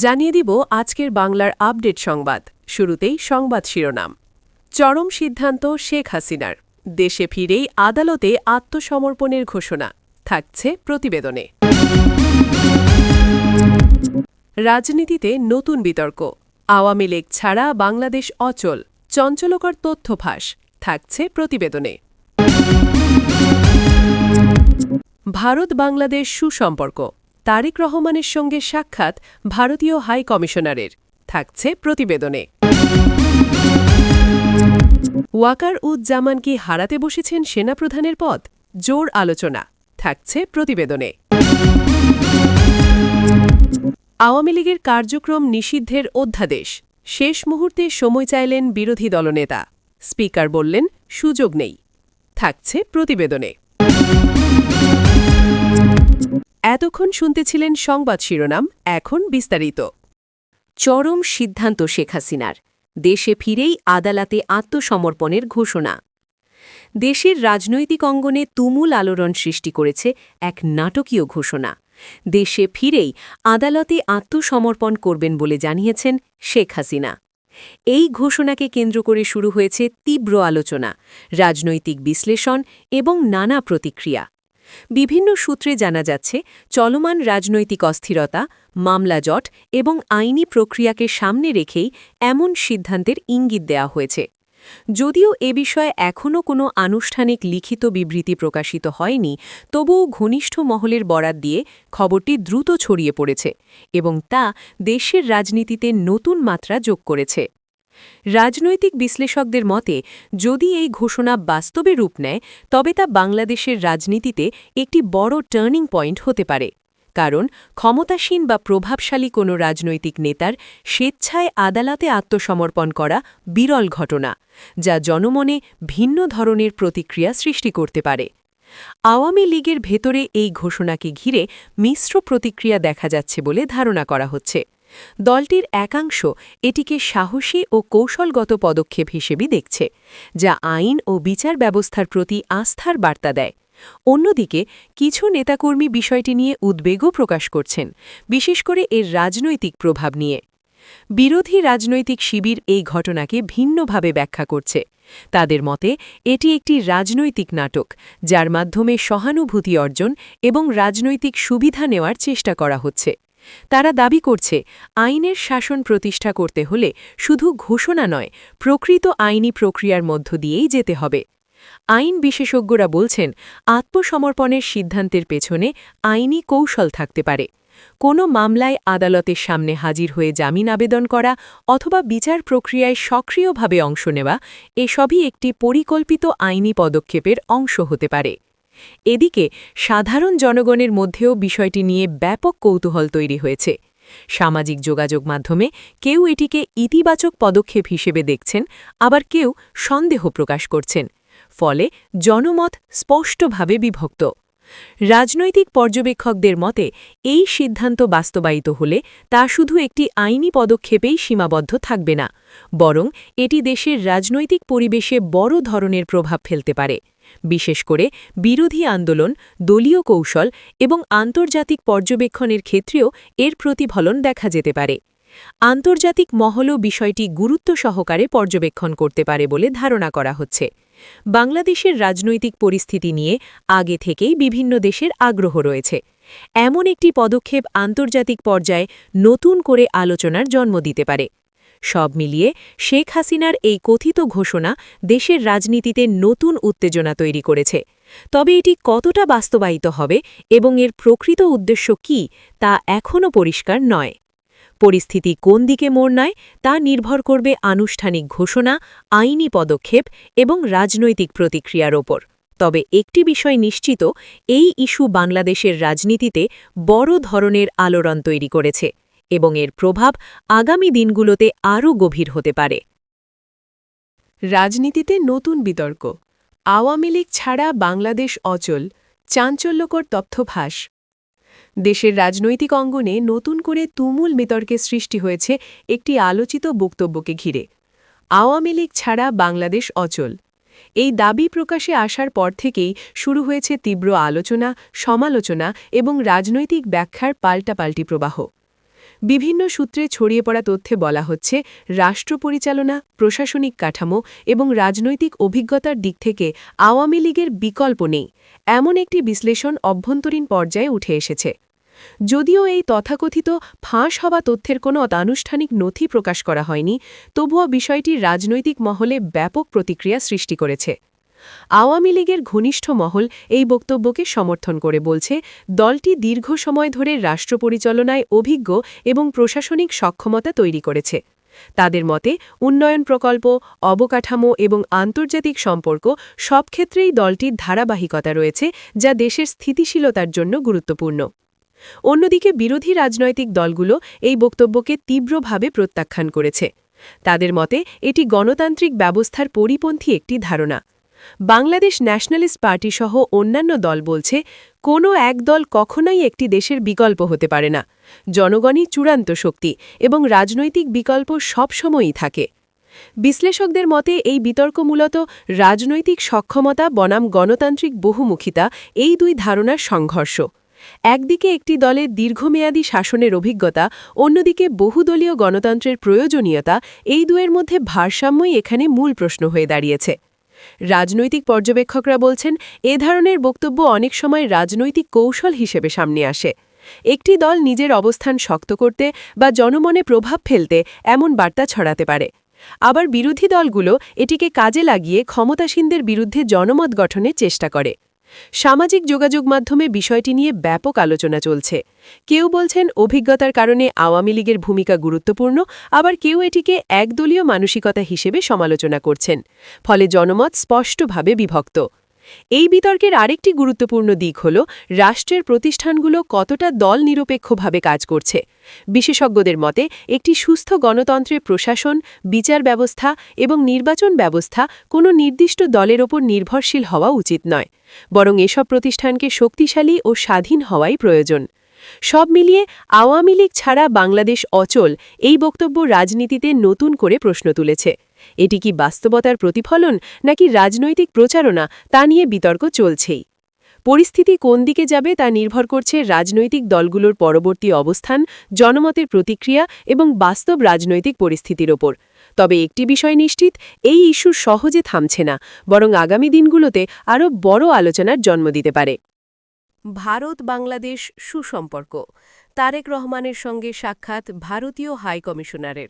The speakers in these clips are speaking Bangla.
জানিয়ে দিব আজকের বাংলার আপডেট সংবাদ। শুরুতেই সংবাদ শিরোনাম। চরম সিদ্ধান্ত শেখ হাসিনার, দেশে ফিরেই আদালতে আত্মসমর্পণের ঘোষণা, থাকছে প্রতিবেদনে। রাজনীতিতে নতুন বিতর্ক, আওয়ামী লীগ ছাড়া বাংলাদেশ অচল, চঞ্চলকর তথ্য ফাঁস, থাকছে প্রতিবেদনে। ভারত বাংলাদেশ সুসম্পর্ক, তারেক রহমানের সঙ্গে সাক্ষাৎ ভারতীয় হাই কমিশনারের, থাকছে প্রতিবেদনে। ওয়াকার উজ্জামান কি হারাতে বসেছেন সেনাপ্রধানের পদ? জোর আলোচনা, থাকছে প্রতিবেদনে। আওয়ামী লীগের কার্যক্রম নিষিদ্ধের অধ্যাদেশ, শেষ মুহূর্তে সময় চাইলেন বিরোধী দলনেতা, স্পিকার বললেন সুযোগ নেই, থাকছে প্রতিবেদনে। এতক্ষণ শুনতেছিলেন সংবাদ শিরোনাম, এখন বিস্তারিত। চরম সিদ্ধান্ত শেখ হাসিনার, দেশে ফিরেই আদালতে আত্মসমর্পণের ঘোষণা। দেশের রাজনৈতিক অঙ্গনে তুমুল আলোড়ন সৃষ্টি করেছে এক নাটকীয় ঘোষণা। দেশে ফিরেই আদালতে আত্মসমর্পণ করবেন বলে জানিয়েছেন শেখ হাসিনা। এই ঘোষণাকে কেন্দ্র করে শুরু হয়েছে তীব্র আলোচনা, রাজনৈতিক বিশ্লেষণ এবং নানা প্রতিক্রিয়া। বিভিন্ন সূত্রে জানা যাচ্ছে, চলমান রাজনৈতিক অস্থিরতা, মামলা জট এবং আইনি প্রক্রিয়াকে সামনে রেখেই এমন সিদ্ধান্তের ইঙ্গিত দেওয়া হয়েছে। যদিও এ বিষয়ে এখনও কোনো আনুষ্ঠানিক লিখিত বিবৃতি প্রকাশিত হয়নি, তবুও ঘনিষ্ঠ মহলের বরাত দিয়ে খবরটি দ্রুত ছড়িয়ে পড়েছে এবং তা দেশের রাজনীতিতে নতুন মাত্রা যোগ করেছে। রাজনৈতিক বিশ্লেষকদের মতে, যদি এই ঘোষণা বাস্তবে রূপ নেয়, তবে তা বাংলাদেশের রাজনীতিতে একটি বড় টার্নিং পয়েন্ট হতে পারে। কারণ ক্ষমতাসীন বা প্রভাবশালী কোনো রাজনৈতিক নেতার স্বেচ্ছায় আদালতে আত্মসমর্পণ করা বিরল ঘটনা, যা জনমনে ভিন্ন ধরনের প্রতিক্রিয়া সৃষ্টি করতে পারে। আওয়ামী লীগের ভেতরে এই ঘোষণাকে ঘিরে মিশ্র প্রতিক্রিয়া দেখা যাচ্ছে বলে ধারণা করা হচ্ছে। দলটির একাংশ এটিকে সাহসী ও কৌশলগত পদক্ষেপ হিসেবে দেখছে, যা আইন ও বিচার ব্যবস্থার প্রতি আস্থার বার্তা দেয়। অন্যদিকে কিছু নেতাকর্মী বিষয়টি নিয়ে উদ্বেগও প্রকাশ করছেন, বিশেষ করে এর রাজনৈতিক প্রভাব নিয়ে। বিরোধী রাজনৈতিক শিবির এই ঘটনাকে ভিন্নভাবে ব্যাখ্যা করছে। তাদের মতে, এটি একটি রাজনৈতিক নাটক, যার মাধ্যমে সহানুভূতি অর্জন এবং রাজনৈতিক সুবিধা নেওয়ার চেষ্টা করা হচ্ছে। তারা দাবি করছে, আইনের শাসন প্রতিষ্ঠা করতে হলে শুধু ঘোষণা নয়, প্রকৃত আইনি প্রক্রিয়ার মধ্য দিয়েই যেতে হবে। আইন বিশেষজ্ঞরা বলছেন, আত্মসমর্পণের সিদ্ধান্তের পেছনে আইনি কৌশল থাকতে পারে। কোনো মামলায় আদালতের সামনে হাজির হয়ে জামিন আবেদন করা অথবা বিচার প্রক্রিয়ায় সক্রিয়ভাবে অংশ নেওয়া, এসবই একটি পরিকল্পিত আইনি পদক্ষেপের অংশ হতে পারে। এদিকে সাধারণ জনগণের মধ্যেও বিষয়টি নিয়ে ব্যাপক কৌতূহল তৈরি হয়েছে। সামাজিক যোগাযোগ মাধ্যমে কেউ এটিকে ইতিবাচক পদক্ষেপ হিসেবে দেখছেন, আবার কেউ সন্দেহ প্রকাশ করছেন। ফলে জনমত স্পষ্টভাবে বিভক্ত। রাজনৈতিক পর্যবেক্ষকদের মতে, এই সিদ্ধান্ত বাস্তবায়িত হলে তা শুধু একটি আইনি পদক্ষেপেই সীমাবদ্ধ থাকবে না, বরং এটি দেশের রাজনৈতিক পরিবেশে বড় ধরনের প্রভাব ফেলতে পারে। বিশেষ করে বিরোধী আন্দোলন, দলীয় কৌশল এবং আন্তর্জাতিক পর্যবেক্ষণের ক্ষেত্রেও এর প্রতিফলন দেখা যেতে পারে। আন্তর্জাতিক মহলও বিষয়টি গুরুত্ব সহকারে পর্যবেক্ষণ করতে পারে বলে ধারণা করা হচ্ছে। বাংলাদেশের রাজনৈতিক পরিস্থিতি নিয়ে আগে থেকেই বিভিন্ন দেশের আগ্রহ রয়েছে। এমন একটি পদক্ষেপ আন্তর্জাতিক পর্যায়ে নতুন করে আলোচনার জন্ম দিতে পারে। সব মিলিয়ে শেখ হাসিনার এই কথিত ঘোষণা দেশের রাজনীতিতে নতুন উত্তেজনা তৈরি করেছে। তবে এটি কতটা বাস্তবায়িত হবে এবং এর প্রকৃত উদ্দেশ্য কী, তা এখনও পরিষ্কার নয়। পরিস্থিতি কোন দিকে মোড় নেয় তা নির্ভর করবে আনুষ্ঠানিক ঘোষণা, আইনি পদক্ষেপ এবং রাজনৈতিক প্রতিক্রিয়ার ওপর। তবে একটি বিষয় নিশ্চিত, এই ইস্যু বাংলাদেশের রাজনীতিতে বড় ধরনের আলোড়ন তৈরি করেছে এবং এর প্রভাব আগামী দিনগুলোতে আরও গভীর হতে পারে। রাজনীতিতে নতুন বিতর্ক, আওয়ামী লীগ ছাড়া বাংলাদেশ অচল, চাঞ্চল্যকর তথ্য ফাঁস। দেশের রাজনৈতিক অঙ্গনে নতুন করে তুমুল বিতর্কের সৃষ্টি হয়েছে একটি আলোচিত বক্তব্যকে ঘিরে। আওয়ামী লীগ ছাড়া বাংলাদেশ অচল, এই দাবি প্রকাশে আসার পর থেকেই শুরু হয়েছে তীব্র আলোচনা, সমালোচনা এবং রাজনৈতিক ব্যাখ্যার পাল্টাপাল্টি প্রবাহ। বিভিন্ন সূত্রে ছড়িয়ে পড়া তথ্যে বলা হচ্ছে রাষ্ট্র পরিচালনা, প্রশাসনিক কাঠামো এবং রাজনৈতিক অভিজ্ঞতার দিক থেকে আওয়ামী লীগের বিকল্প নেই এমন একটি বিশ্লেষণ অভ্যন্তরীণ পর্যায়ে উঠে এসেছে। যদিও এই তথাকথিত ফাঁস হওয়া তথ্যের কোনো আনুষ্ঠানিক নথি প্রকাশ করা হয়নি, তবুও বিষয়টি রাজনৈতিক মহলে ব্যাপক প্রতিক্রিয়া সৃষ্টি করেছে। আওয়ামী লীগের ঘনিষ্ঠ মহল এই বক্তব্যকে সমর্থন করে বলছে, দলটি দীর্ঘ সময় ধরে রাষ্ট্র পরিচালনায় অভিজ্ঞ এবং প্রশাসনিক সক্ষমতা তৈরি করেছে। তাদের মতে উন্নয়ন প্রকল্প, অবকাঠামো এবং আন্তর্জাতিক সম্পর্ক সব ক্ষেত্রেই দলটির ধারাবাহিকতা রয়েছে, যা দেশের স্থিতিশীলতার জন্য গুরুত্বপূর্ণ। অন্যদিকে বিরোধী রাজনৈতিক দলগুলো এই বক্তব্যকে তীব্রভাবে প্রত্যাখ্যান করেছে। তাদের মতে এটি গণতান্ত্রিক ব্যবস্থার পরিপন্থী একটি ধারণা। বাংলাদেশ ন্যাশনালিস্ট পার্টি সহ অন্যান্য দল বলছে, কোনো এক দল কখনোই একটি দেশের বিকল্প হতে পারে না। জনগণই চূড়ান্ত শক্তি এবং রাজনৈতিক বিকল্প সবসময়ই থাকে। বিশ্লেষকদের মতে এই বিতর্ক মূলত রাজনৈতিক সক্ষমতা বনাম গণতান্ত্রিক বহুমুখিতা এই দুই ধারণার সংঘর্ষ। একদিকে একটি দলের দীর্ঘমেয়াদী শাসনের অভিজ্ঞতা, অন্যদিকে বহুদলীয় গণতন্ত্রের প্রয়োজনীয়তা, এই দুয়ের মধ্যে ভারসাম্যই এখানে মূল প্রশ্ন হয়ে দাঁড়িয়েছে। রাজনৈতিক পর্যবেক্ষকরা বলছেন, এ ধরনের বক্তব্য অনেক সময় রাজনৈতিক কৌশল হিসেবে সামনে আসে। একটি দল নিজের অবস্থান শক্ত করতে বা জনমনে প্রভাব ফেলতে এমন বার্তা ছড়াতে পারে। আবার বিরোধী দলগুলো এটিকে কাজে লাগিয়ে ক্ষমতাসীনদের বিরুদ্ধে জনমত গঠনের চেষ্টা করে। সামাজিক যোগাযোগ মাধ্যমে বিষয়টি নিয়ে ব্যাপক আলোচনা চলছে। কেউ বলছেন অভিজ্ঞতার কারণে আওয়ামী লীগের ভূমিকা গুরুত্বপূর্ণ, আবার কেউ এটিকে একদলীয় মানসিকতা হিসেবে সমালোচনা করছেন। ফলে জনমত স্পষ্টভাবে বিভক্ত। এই বিতর্কের আরেকটি গুরুত্বপূর্ণ দিক হল রাষ্ট্রের প্রতিষ্ঠানগুলো কতটা দল নিরপেক্ষভাবে কাজ করছে। বিশেষজ্ঞদের মতে একটি সুস্থ গণতন্ত্রের প্রশাসন, বিচার ব্যবস্থা এবং নির্বাচন ব্যবস্থা কোনো নির্দিষ্ট দলের ওপর নির্ভরশীল হওয়া উচিত নয়, বরং এসব প্রতিষ্ঠানকে শক্তিশালী ও স্বাধীন হওয়াই প্রয়োজন। সব মিলিয়ে আওয়ামী লীগ ছাড়া বাংলাদেশ অচল এই বক্তব্য রাজনীতিতে নতুন করে প্রশ্ন তুলেছে। এটি কি বাস্তবতার প্রতিফলন নাকি রাজনৈতিক প্রচারণা, তা নিয়ে বিতর্ক চলছেই। পরিস্থিতি কোন দিকে যাবে তা নির্ভর করছে রাজনৈতিক দলগুলোর পরবর্তী অবস্থান, জনমতের প্রতিক্রিয়া এবং বাস্তব রাজনৈতিক পরিস্থিতির ওপর। তবে একটি বিষয় নিশ্চিত, এই ইস্যু সহজে থামছে না, বরং আগামী দিনগুলোতে আরও বড় আলোচনার জন্ম দিতে পারে। ভারত-বাংলাদেশ সুসম্পর্ক, তারেক রহমানের সঙ্গে সাক্ষাৎ ভারতীয় হাই কমিশনারের।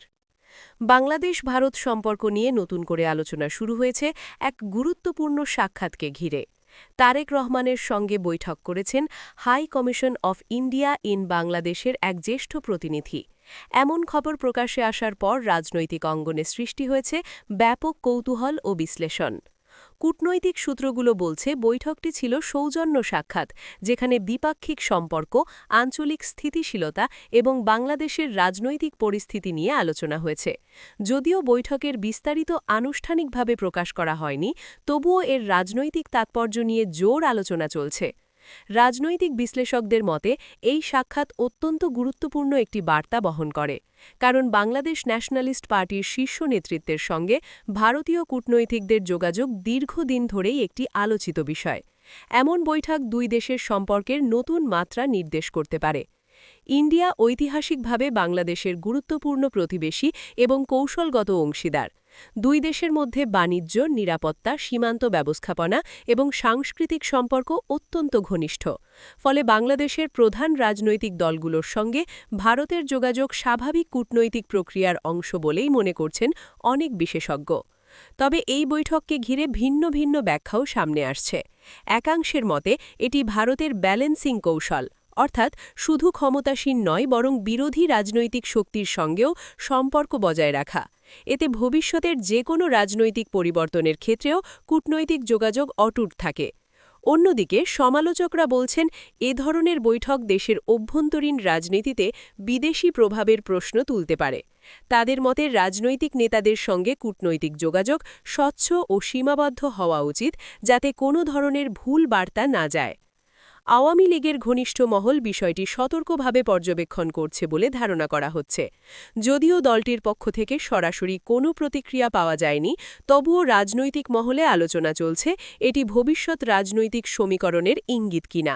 বাংলাদেশ-ভারত সম্পর্ক নিয়ে নতুন করে আলোচনা শুরু হয়েছে এক গুরুত্বপূর্ণ সাক্ষাৎকে ঘিরে। তারেক রহমানের সঙ্গে বৈঠক করেছেন high commission of India in বাংলাদেশের এক জ্যেষ্ঠ প্রতিনিধি। এমন খবর প্রকাশ্যে আসার পর রাজনৈতিক অঙ্গনে সৃষ্টি হয়েছে ব্যাপক কৌতূহল ও বিশ্লেষণ। কূটনৈতিক সূত্রগুলো বলছে বৈঠকটি ছিল সৌজন্য সাক্ষাৎ, যেখানে দ্বিপাক্ষিক সম্পর্ক, আঞ্চলিক স্থিতিশীলতা এবং বাংলাদেশের রাজনৈতিক পরিস্থিতি নিয়ে আলোচনা হয়েছে। যদিও বৈঠকের বিস্তারিত আনুষ্ঠানিকভাবে প্রকাশ করা হয়নি, তবুও এর রাজনৈতিক তাৎপর্য নিয়ে জোর আলোচনা চলছে। রাজনৈতিক বিশ্লেষকদের মতে এই সাক্ষাৎ অত্যন্ত গুরুত্বপূর্ণ একটি বার্তা বহন করে, কারণ বাংলাদেশ ন্যাশনালিস্ট পার্টির শীর্ষ নেতৃত্বের সঙ্গে ভারতীয় কূটনৈতিকদের যোগাযোগ দীর্ঘদিন ধরেই একটি আলোচিত বিষয়। এমন বৈঠক দুই দেশের সম্পর্কের নতুন মাত্রা নির্দেশ করতে পারে। ইন্ডিয়া ঐতিহাসিকভাবে বাংলাদেশের গুরুত্বপূর্ণ প্রতিবেশী এবং কৌশলগত অংশীদার। দুই দেশের মধ্যে বাণিজ্য, নিরাপত্তা, সীমান্ত ব্যবস্থাপনা এবং সাংস্কৃতিক সম্পর্ক অত্যন্ত ঘনিষ্ঠ। ফলে বাংলাদেশের প্রধান রাজনৈতিক দলগুলোর সঙ্গে ভারতের যোগাযোগ স্বাভাবিক কূটনৈতিক প্রক্রিয়ার অংশ বলেই মনে করছেন অনেক বিশেষজ্ঞ। তবে এই বৈঠককে ঘিরে ভিন্ন ভিন্ন ব্যাখ্যাও সামনে আসছে। একাংশের মতে এটি ভারতের ব্যালেন্সিং কৌশল, অর্থাৎ শুধু ক্ষমতাসীন নয় বরং বিরোধী রাজনৈতিক শক্তির সঙ্গেও সম্পর্ক বজায় রাখা। এতে ভবিষ্যতের যে কোনো রাজনৈতিক পরিবর্তনের ক্ষেত্রেও কূটনৈতিক যোগাযোগ অটুট থাকে। অন্যদিকে সমালোচকরা বলছেন এ ধরনের বৈঠক দেশের অভ্যন্তরীণ রাজনীতিতে বিদেশি প্রভাবের প্রশ্ন তুলতে পারে। তাদের মতে রাজনৈতিক নেতাদের সঙ্গে কূটনৈতিক যোগাযোগ স্বচ্ছ ও সীমাবদ্ধ হওয়া উচিত, যাতে কোনো ধরনের ভুল বার্তা না যায়। আওয়ামী লীগের ঘনিষ্ঠ মহল বিষয়টি সতর্কভাবে পর্যবেক্ষণ করছে বলে ধারণা করা হচ্ছে। যদিও দলটির পক্ষ থেকে সরাসরি কোনো প্রতিক্রিয়া পাওয়া যায়নি, তবুও রাজনৈতিক মহলে আলোচনা চলছে এটি ভবিষ্যৎ রাজনৈতিক সমীকরণের ইঙ্গিত কিনা।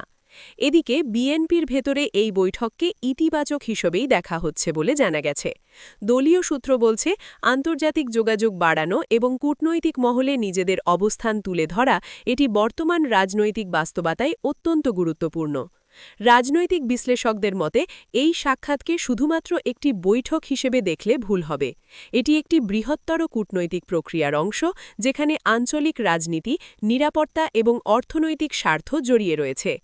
এদিকে বিএনপির ভেতরে এই বৈঠককে ইতিবাচক হিসেবেই দেখা হচ্ছে বলে জানা গেছে। দলীয় সূত্র বলছে, আন্তর্জাতিক যোগাযোগ বাড়ানো এবং কূটনৈতিক মহলে নিজেদের অবস্থান তুলে ধরা এটি বর্তমান রাজনৈতিক বাস্তবতায় অত্যন্ত গুরুত্বপূর্ণ। রাজনৈতিক বিশ্লেষকদের মতে এই সাক্ষাৎকে শুধুমাত্র একটি বৈঠক হিসেবে দেখলে ভুল হবে। এটি একটি বৃহত্তর কূটনৈতিক প্রক্রিয়ার অংশ, যেখানে আঞ্চলিক রাজনীতি, নিরাপত্তা এবং অর্থনৈতিক স্বার্থ জড়িয়ে রয়েছে।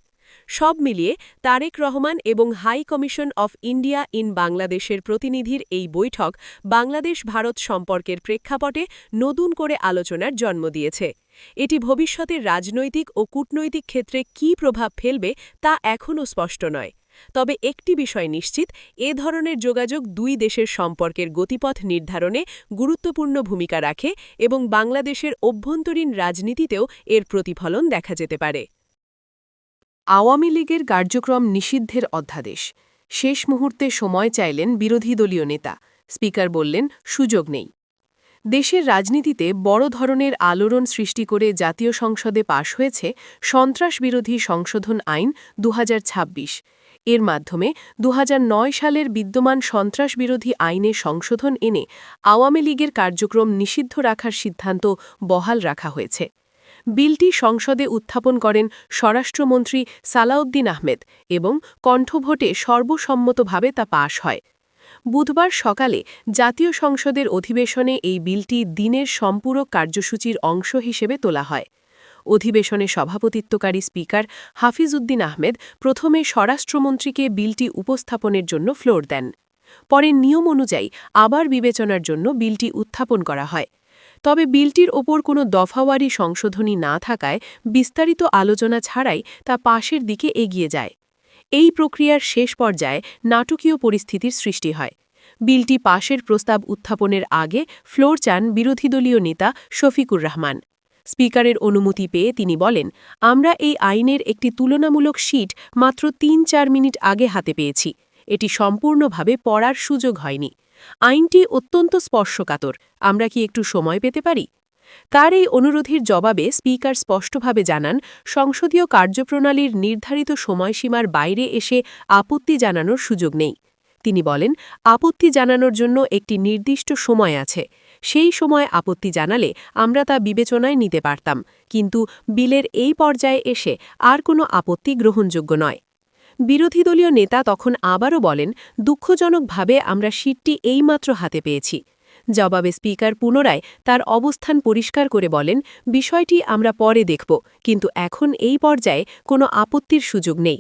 সব মিলিয়ে তারেক রহমান এবং high commission of India in বাংলাদেশের প্রতিনিধির এই বৈঠক বাংলাদেশ-ভারত সম্পর্কের প্রেক্ষাপটে নতুন করে আলোচনার জন্ম দিয়েছে। এটি ভবিষ্যতের রাজনৈতিক ও কূটনৈতিক ক্ষেত্রে কী প্রভাব ফেলবে তা এখনও স্পষ্ট নয়। তবে একটি বিষয় নিশ্চিত, এ ধরনের যোগাযোগ দুই দেশের সম্পর্কের গতিপথ নির্ধারণে গুরুত্বপূর্ণ ভূমিকা রাখে এবং বাংলাদেশের অভ্যন্তরীণ রাজনীতিতেও এর প্রতিফলন দেখা যেতে পারে। আওয়ামী লীগের কার্যক্রম নিষিদ্ধের অধ্যাদেশ। শেষ মুহূর্তে সময় চাইলেন বিরোধী দলীয় নেতা। স্পিকার বললেন, সুযোগ নেই। দেশের রাজনীতিতে বড় ধরনের আলোড়ন সৃষ্টি করে জাতীয় সংসদে পাশ হয়েছে সন্ত্রাসবিরোধী সংশোধন আইন ২০২৬। এর মাধ্যমে ২০০৯ সালের বিদ্যমান সন্ত্রাসবিরোধী আইনে সংশোধন এনে আওয়ামী লীগের কার্যক্রম নিষিদ্ধ রাখার সিদ্ধান্ত বহাল রাখা হয়েছে। বিলটি সংসদে উত্থাপন করেন স্বরাষ্ট্রমন্ত্রী সালাউদ্দিন আহমেদ এবং কণ্ঠভোটে সর্বসম্মতভাবে তা পাশ হয়। বুধবার সকালে জাতীয় সংসদের অধিবেশনে এই বিলটি দিনের সম্পূরক কার্যসূচির অংশ হিসেবে তোলা হয়। অধিবেশনে সভাপতিত্বকারী স্পিকার হাফিজ উদ্দিন আহমেদ প্রথমে স্বরাষ্ট্রমন্ত্রীকে বিলটি উপস্থাপনের জন্য ফ্লোর দেন। পরে নিয়ম অনুযায়ী আবার বিবেচনার জন্য বিলটি উত্থাপন করা হয়। তবে বিলটির ওপর কোনো দফাওয়ারি সংশোধনী না থাকায় বিস্তারিত আলোচনা ছাড়াই তা পাশের দিকে এগিয়ে যায়। এই প্রক্রিয়ার শেষ পর্যায়ে নাটকীয় পরিস্থিতির সৃষ্টি হয়। বিলটি পাশের প্রস্তাব উত্থাপনের আগে ফ্লোর চান বিরোধী দলীয় নেতা শফিকুর রহমান। স্পিকারের অনুমতি পেয়ে তিনি বলেন, আমরা এই আইনের একটি তুলনামূলক শীট মাত্র ৩-৪ মিনিট আগে হাতে পেয়েছি। এটি সম্পূর্ণভাবে পড়ার সুযোগ হয়নি। আইনটি অত্যন্ত স্পর্শকাতর। আমরা কি একটু সময় পেতে পারি? তার এই অনুরোধের জবাবে স্পিকার স্পষ্টভাবে জানান, সংসদীয় কার্যপ্রণালীর নির্ধারিত সময়সীমার বাইরে এসে আপত্তি জানানোর সুযোগ নেই। তিনি বলেন, আপত্তি জানানোর জন্য একটি নির্দিষ্ট সময় আছে। সেই সময় আপত্তি জানালে আমরা তা বিবেচনায় নিতে পারতাম, কিন্তু বিলের এই পর্যায়ে এসে আর কোনো আপত্তি গ্রহণযোগ্য নয়। বিরোধী দলীয় নেতা তখন আবারও বলেন, দুঃখজনকভাবে আমরা শীটটি এইমাত্র হাতে পেয়েছি। জবাবে স্পিকার পুনরায় তার অবস্থান পরিষ্কার করে বলেন, বিষয়টি আমরা পরে দেখব, কিন্তু এখন এই পর্যায়ে কোনো আপত্তির সুযোগ নেই।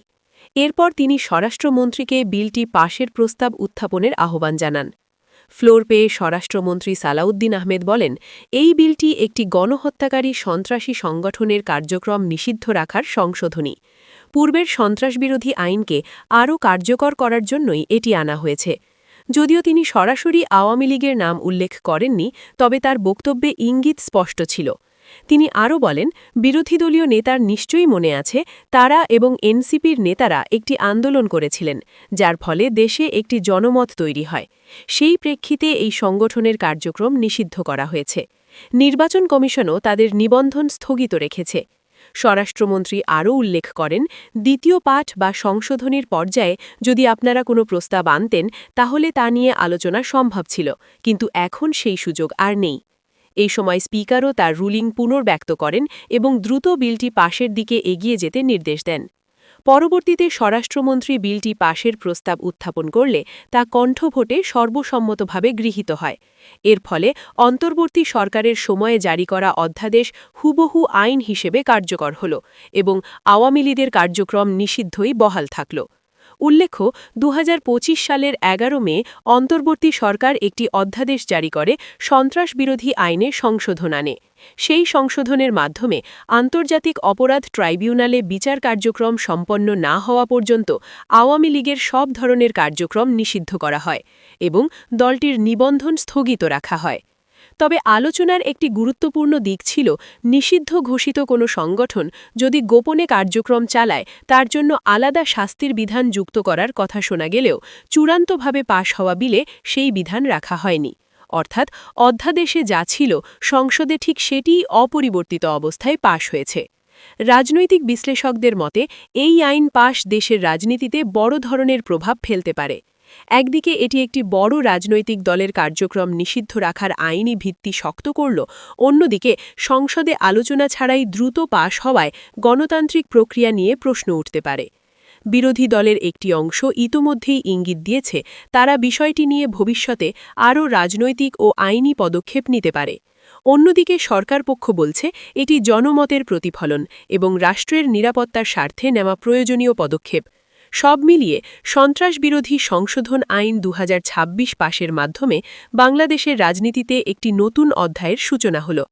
এরপর তিনি স্বরাষ্ট্রমন্ত্রীকে বিলটি পাশের প্রস্তাব উত্থাপনের আহ্বান জানান। ফ্লোর পেয়ে স্বরাষ্ট্রমন্ত্রী সালাউদ্দিন আহমেদ বলেন, এই বিলটি একটি গণহত্যাকারী সন্ত্রাসী সংগঠনের কার্যক্রম নিষিদ্ধ রাখার সংশোধনী। পূর্বের সন্ত্রাসবিরোধী আইনকে আরও কার্যকর করার জন্যই এটি আনা হয়েছে। যদিও তিনি সরাসরি আওয়ামী লীগের নাম উল্লেখ করেননি, তবে তার বক্তব্যে ইঙ্গিত স্পষ্ট ছিল। তিনি আরও বলেন, বিরোধী দলীয় নেতার নিশ্চয়ই মনে আছে, তারা এবং এনসিপির নেতারা একটি আন্দোলন করেছিলেন, যার ফলে দেশে একটি জনমত তৈরি হয়। সেই প্রেক্ষিতে এই সংগঠনের কার্যক্রম নিষিদ্ধ করা হয়েছে। নির্বাচন কমিশনও তাদের নিবন্ধন স্থগিত রেখেছে। স্বরাষ্ট্রমন্ত্রী আরও উল্লেখ করেন, দ্বিতীয় পাঠ বা সংশোধনীর পর্যায়ে যদি আপনারা কোনো প্রস্তাব আনতেন, তাহলে তা নিয়ে আলোচনা সম্ভব ছিল, কিন্তু এখন সেই সুযোগ আর নেই। এই সময় স্পিকারও তার রুলিং পুনর্ব্যক্ত করেন এবং দ্রুত বিলটি পাশের দিকে এগিয়ে যেতে নির্দেশ দেন। পরবর্তীতে স্বরাষ্ট্রমন্ত্রী বিলটি পাশের প্রস্তাব উত্থাপন করলে তা কণ্ঠভোটে সর্বসম্মতভাবে গৃহীত হয়। এর ফলে অন্তর্বর্তী সরকারের সময়ে জারি করা অধ্যাদেশ হুবহু আইন হিসেবে কার্যকর হল এবং আওয়ামী লীগের কার্যক্রম নিষিদ্ধই বহাল থাকল। উল্লেখ্য, ২০২৫ সালের ১১ মে অন্তর্বর্তী সরকার একটি অধ্যাদেশ জারি করে সন্ত্রাসবিরোধী আইনে সংশোধন আনে। সেই সংশোধনের মাধ্যমে আন্তর্জাতিক অপরাধ ট্রাইব্যুনালে বিচার কার্যক্রম সম্পন্ন না হওয়া পর্যন্ত আওয়ামী লীগের সব ধরনের কার্যক্রম নিষিদ্ধ করা হয় এবং দলটির নিবন্ধন স্থগিত রাখা হয়। তবে আলোচনার একটি গুরুত্বপূর্ণ দিক ছিল, নিষিদ্ধ ঘোষিত কোনো সংগঠন যদি গোপনে কার্যক্রম চালায়, তার জন্য আলাদা শাস্তির বিধান যুক্ত করার কথা শোনা গেলেও চূড়ান্তভাবে পাশ হওয়া বিলে সেই বিধান রাখা হয়নি। অর্থাৎ অধ্যাদেশে যা ছিল, সংসদে ঠিক সেটিই অপরিবর্তিত অবস্থায় পাশ হয়েছে। রাজনৈতিক বিশ্লেষকদের মতে এই আইন পাশ দেশের রাজনীতিতে বড় ধরনের প্রভাব ফেলতে পারে। একদিকে এটি একটি বড় রাজনৈতিক দলের কার্যক্রম নিষিদ্ধ রাখার আইনি ভিত্তি শক্ত করল, অন্যদিকে সংসদে আলোচনা ছাড়াই দ্রুত পাশ হওয়ায় গণতান্ত্রিক প্রক্রিয়া নিয়ে প্রশ্ন উঠতে পারে। বিরোধী দলের একটি অংশ ইতোমধ্যেই ইঙ্গিত দিয়েছে তারা বিষয়টি নিয়ে ভবিষ্যতে আরও রাজনৈতিক ও আইনি পদক্ষেপ নিতে পারে। অন্যদিকে সরকার পক্ষ বলছে এটি জনমতের প্রতিফলন এবং রাষ্ট্রের নিরাপত্তার স্বার্থে নেওয়া প্রয়োজনীয় পদক্ষেপ। সব মিলিয়ে সন্ত্রাসবিরোধী সংশোধন আইন ২০২৬ পাশের মাধ্যমে বাংলাদেশের রাজনীতিতে একটি নতুন অধ্যায়ের সূচনা হল।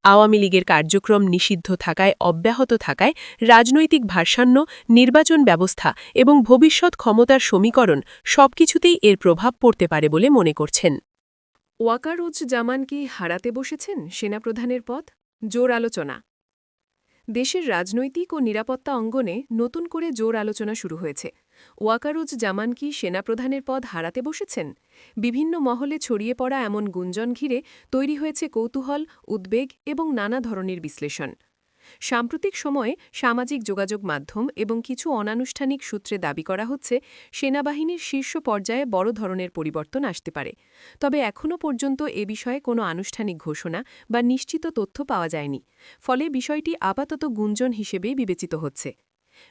আওয়ামী লীগের কার্যক্রম নিষিদ্ধ থাকায় অব্যাহত থাকায় রাজনৈতিক ভারসাম্য, নির্বাচন ব্যবস্থা এবং ভবিষ্যৎ ক্ষমতার সমীকরণ সবকিছুতেই এর প্রভাব পড়তে পারে বলে মনে করছেন। ওয়াকারুজ্জামান কি হারাতে বসেছেন সেনাপ্রধানের পদ? জোর আলোচনা। দেশের রাজনৈতিক ও নিরাপত্তা অঙ্গনে নতুন করে জোর আলোচনা শুরু হয়েছে। ওয়াকারুজ্জামান কি সেনাপ্রধানের পদ হারাতে বসেছেন? বিভিন্ন মহলে ছড়িয়ে পড়া এমন গুঞ্জন ঘিরে তৈরি হয়েছে কৌতূহল, উদ্বেগ এবং নানা ধরনের বিশ্লেষণ। সাম্প্রতিক সময়ে সামাজিক যোগাযোগ মাধ্যম এবং কিছু অনানুষ্ঠানিক সূত্রে দাবি করা হচ্ছে সেনাবাহিনীর শীর্ষ পর্যায়ে বড় ধরনের পরিবর্তন আসতে পারে। তবে এখনও পর্যন্ত এ বিষয়ে কোনো আনুষ্ঠানিক ঘোষণা বা নিশ্চিত তথ্য পাওয়া যায়নি, ফলে বিষয়টি আপাতত গুঞ্জন হিসেবেই বিবেচিত হচ্ছে।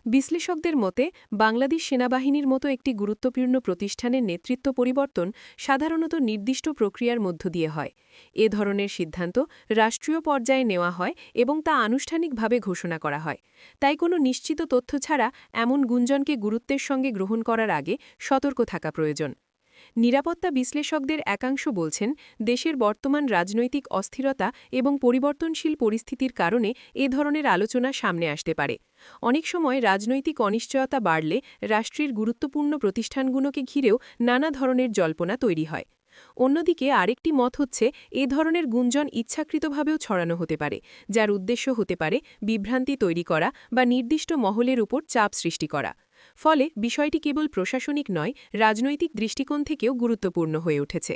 বিশ্লেষকদের মতে বাংলাদেশ সেনাবাহিনীর মতো একটি গুরুত্বপূর্ণ প্রতিষ্ঠানের নেতৃত্ব পরিবর্তন সাধারণত নির্দিষ্ট প্রক্রিয়ার মধ্য দিয়ে হয়। এ ধরনের সিদ্ধান্ত রাষ্ট্রীয় পর্যায়ে নেওয়া হয় এবং তা আনুষ্ঠানিকভাবে ঘোষণা করা হয়। তাই কোনো নিশ্চিত তথ্য ছাড়া এমন গুঞ্জনকে গুরুত্বের সঙ্গে গ্রহণ করার আগে সতর্ক থাকা প্রয়োজন। নিরাপত্তা বিশ্লেষকদের একাংশ বলছেন দেশের বর্তমান রাজনৈতিক অস্থিরতা এবং পরিবর্তনশীল পরিস্থিতির কারণে এ ধরনের আলোচনা সামনে আসতে পারে। অনেক সময় রাজনৈতিক অনিশ্চয়তা বাড়লে রাষ্ট্রের গুরুত্বপূর্ণ প্রতিষ্ঠানগুলোকে ঘিরেও নানা ধরনের জল্পনা তৈরি হয়। অন্যদিকে আরেকটি মত হচ্ছে এ ধরনের গুঞ্জন ইচ্ছাকৃতভাবেও ছড়ানো হতে পারে, যার উদ্দেশ্য হতে পারে বিভ্রান্তি তৈরি করা বা নির্দিষ্ট মহলের উপর চাপ সৃষ্টি করা। ফলে বিষয়টি কেবল প্রশাসনিক নয়, রাজনৈতিক দৃষ্টিকোণ থেকেও গুরুত্বপূর্ণ হয়ে উঠেছে।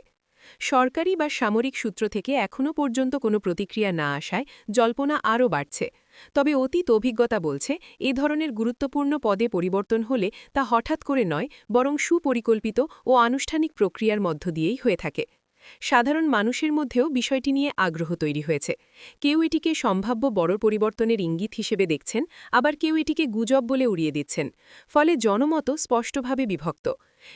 সরকারি বা সামরিক সূত্র থেকে এখনও পর্যন্ত কোনো প্রতিক্রিয়া না আসায় জল্পনা আরও বাড়ছে। তবে অতীত অভিজ্ঞতা বলছে এ ধরনের গুরুত্বপূর্ণ পদে পরিবর্তন হলে তা হঠাৎ করে নয়, বরং সুপরিকল্পিত ও আনুষ্ঠানিক প্রক্রিয়ার মধ্য দিয়েই হয়ে থাকে। সাধারণ মানুষের মধ্যেও বিষয়টি নিয়ে আগ্রহ তৈরি হয়েছে। কেউ এটিকে সম্ভাব্য বড় পরিবর্তনের ইঙ্গিত হিসেবে দেখছেন, আবার কেউ এটিকে গুজব বলে উড়িয়ে দিচ্ছেন। ফলে জনমত স্পষ্টভাবে বিভক্ত।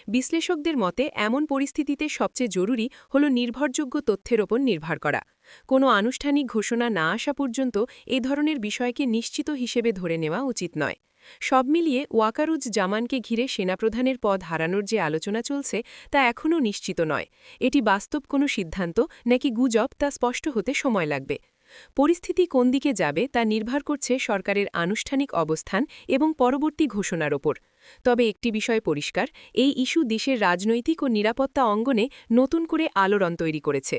বিশ্লেষকদের মতে এমন পরিস্থিতিতে সবচেয়ে জরুরি হল নির্ভরযোগ্য তথ্যের ওপর নির্ভর করা। কোনো আনুষ্ঠানিক ঘোষণা না আসা পর্যন্ত এ ধরনের বিষয়কে নিশ্চিত হিসেবে ধরে নেওয়া উচিত নয়। সব মিলিয়ে ওয়াকারুজ্জামানকে ঘিরে সেনাপ্রধানের পদ হারানোর যে আলোচনা চলছে তা এখনও নিশ্চিত নয়। এটি বাস্তব কোনো সিদ্ধান্ত নাকি গুজব তা স্পষ্ট হতে সময় লাগবে। পরিস্থিতি কোন দিকে যাবে তা নির্ভর করছে সরকারের আনুষ্ঠানিক অবস্থান এবং পরবর্তী ঘোষণার ওপর। তবে একটি বিষয় পরিষ্কার, এই ইস্যু দেশের রাজনৈতিক ও নিরাপত্তা অঙ্গনে নতুন করে আলোড়ন তৈরি করেছে।